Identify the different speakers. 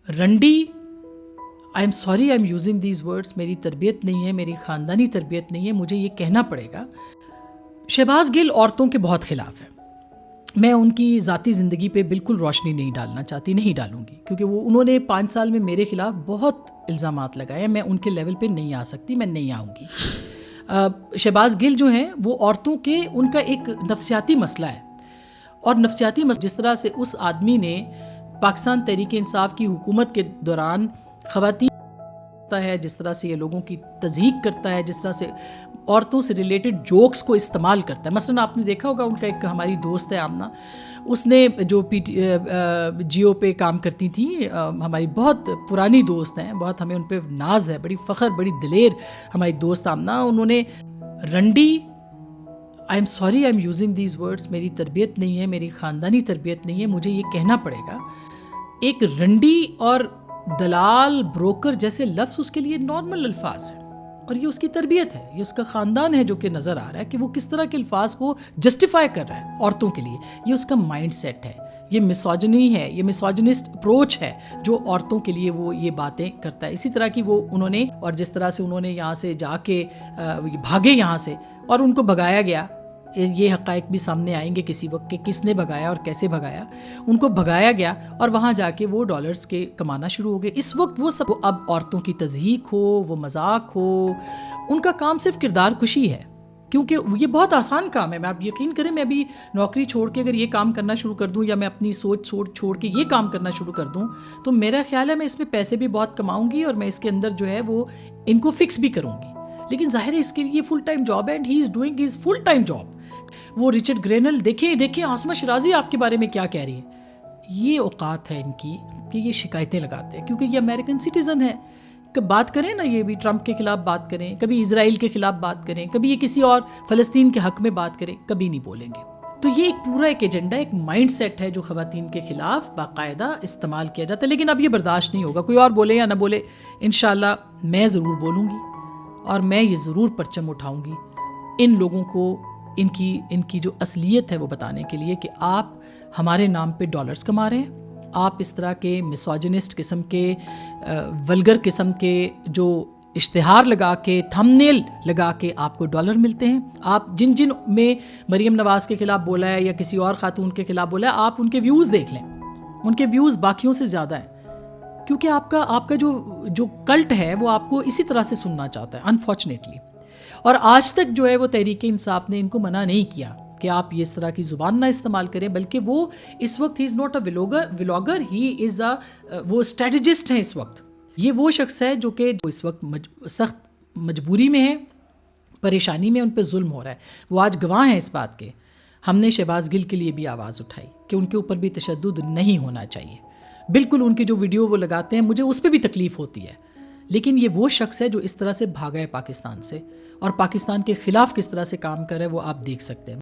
Speaker 1: رنڈی، I am sorry I am using these words, میری تربیت نہیں ہے، میری خاندانی تربیت نہیں ہے، مجھے یہ کہنا پڑے گا. شہباز گل عورتوں کے بہت خلاف ہے. میں ان کی ذاتی زندگی پہ بالکل روشنی نہیں ڈالنا چاہتی، نہیں ڈالوں گی، کیونکہ انہوں نے 5 سال میں میرے خلاف بہت الزامات لگائے. میں ان کے لیول پہ نہیں آ سکتی، میں نہیں آؤں گی. شہباز گل جو ہیں وہ عورتوں کے ان کا ایک نفسیاتی مسئلہ ہے، اور نفسیاتی مسئلہ جس طرح سے اس آدمی نے پاکستان تحریک انصاف کی حکومت کے دوران خواتین ہے، جس طرح سے یہ لوگوں کی تضحیک کرتا ہے، جس طرح سے عورتوں سے ریلیٹڈ جوکس کو استعمال کرتا ہے. مثلا آپ نے دیکھا ہوگا ان کا ایک ہماری دوست ہے آمنہ، اس نے جو جیو پہ کام کرتی تھیں، ہماری بہت پرانی دوست ہیں، بہت ہمیں ان پہ ناز ہے، بڑی فخر، بڑی دلیر ہماری دوست آمنہ. انہوں نے رنڈی، I am sorry I am using these words, میری تربیت نہیں ہے، میری خاندانی تربیت نہیں ہے، مجھے یہ کہنا پڑے گا. ایک رنڈی اور دلال، بروکر جیسے لفظ اس کے لیے نارمل الفاظ ہیں، اور یہ اس کی تربیت ہے، یہ اس کا خاندان ہے جو کہ نظر آ رہا ہے کہ وہ کس طرح کے الفاظ کو جسٹیفائی کر رہا ہے عورتوں کے لیے. یہ اس کا مائنڈ سیٹ ہے، یہ مسوجنی ہے، یہ مسوجنسٹ اپروچ ہے جو عورتوں کے لیے وہ یہ باتیں کرتا ہے. اسی طرح کی وہ انہوں نے، اور جس طرح سے انہوں نے یہاں سے جا کے بھاگے یہاں سے اور ان کو بھگایا گیا، یہ حقائق بھی سامنے آئیں گے کسی وقت کہ کس نے بھگایا اور کیسے بھگایا. ان کو بھگایا گیا اور وہاں جا کے وہ ڈالرز کے کمانا شروع ہو گئے. اس وقت وہ سب، اب عورتوں کی تضحیک ہو، وہ مذاق ہو، ان کا کام صرف کردار کشی ہے، کیونکہ یہ بہت آسان کام ہے. میں آپ یقین کریں، میں ابھی نوکری چھوڑ کے اگر یہ کام کرنا شروع کر دوں، یا میں اپنی سوچ چھوڑ کے یہ کام کرنا شروع کر دوں، تو میرا خیال ہے میں اس میں پیسے بھی بہت کماؤں گی، اور میں اس کے اندر جو ہے وہ ان کو فکس بھی کروں گی. لیکن ظاہر ہے اس کے لیے فل ٹائم جاب ہے، and he is doing his full time job. وہ رچرڈ گرینل دیکھیں عاصمہ شرازی آپ کے بارے میں کیا کہہ رہی ہے. یہ اوقات ہے ان کی کہ یہ شکایتیں لگاتے ہیں، کیونکہ یہ امریکن سٹیزن ہے. بات کریں نا، یہ بھی ٹرمپ کے خلاف بات کریں، کبھی اسرائیل کے خلاف بات کریں، کبھی یہ کسی اور فلسطین کے حق میں بات کریں، کبھی نہیں بولیں گے. تو یہ ایک پورا ایک ایجنڈا، ایک مائنڈ سیٹ ہے جو خواتین کے خلاف باقاعدہ استعمال کیا جاتا ہے. لیکن اب یہ برداشت نہیں ہوگا، کوئی اور بولے یا نہ بولے، انشاءاللہ میں ضرور بولوں گی، اور میں یہ ضرور پرچم اٹھاؤں گی ان لوگوں کو ان کی جو اصلیت ہے وہ بتانے کے لیے کہ آپ ہمارے نام پہ ڈالرز کما رہے ہیں. آپ اس طرح کے مسوجنسٹ قسم کے، ولگر قسم کے جو اشتہار لگا کے، تھم نیل لگا کے آپ کو ڈالر ملتے ہیں. آپ جن میں مریم نواز کے خلاف بولا ہے یا کسی اور خاتون کے خلاف بولا ہے، آپ ان کے ویوز دیکھ لیں، ان کے ویوز باقیوں سے زیادہ ہیں، کیونکہ آپ کا جو کلٹ ہے وہ آپ کو اسی طرح سے سننا چاہتا ہے، انفارچونیٹلی. اور آج تک جو ہے وہ تحریک انصاف نے ان کو منع نہیں کیا کہ آپ یہ اس طرح کی زبان نہ استعمال کریں، بلکہ وہ اس وقت ہی از ناٹ اے ولاگر، ہی از وہ اسٹریٹجسٹ ہیں. اس وقت یہ وہ شخص ہے جو کہ اس وقت سخت مجبوری میں ہے، پریشانی میں، ان پہ ظلم ہو رہا ہے. وہ آج گواہ ہیں اس بات کے. ہم نے شہباز گل کے لیے بھی آواز اٹھائی کہ ان کے اوپر بھی تشدد نہیں ہونا چاہیے. بالکل ان کی جو ویڈیو وہ لگاتے ہیں، مجھے اس پہ بھی تکلیف ہوتی ہے، لیکن یہ وہ شخص ہے جو اس طرح سے بھاگا ہے پاکستان سے، اور پاکستان کے خلاف کس طرح سے کام کر رہا ہے وہ آپ دیکھ سکتے ہیں.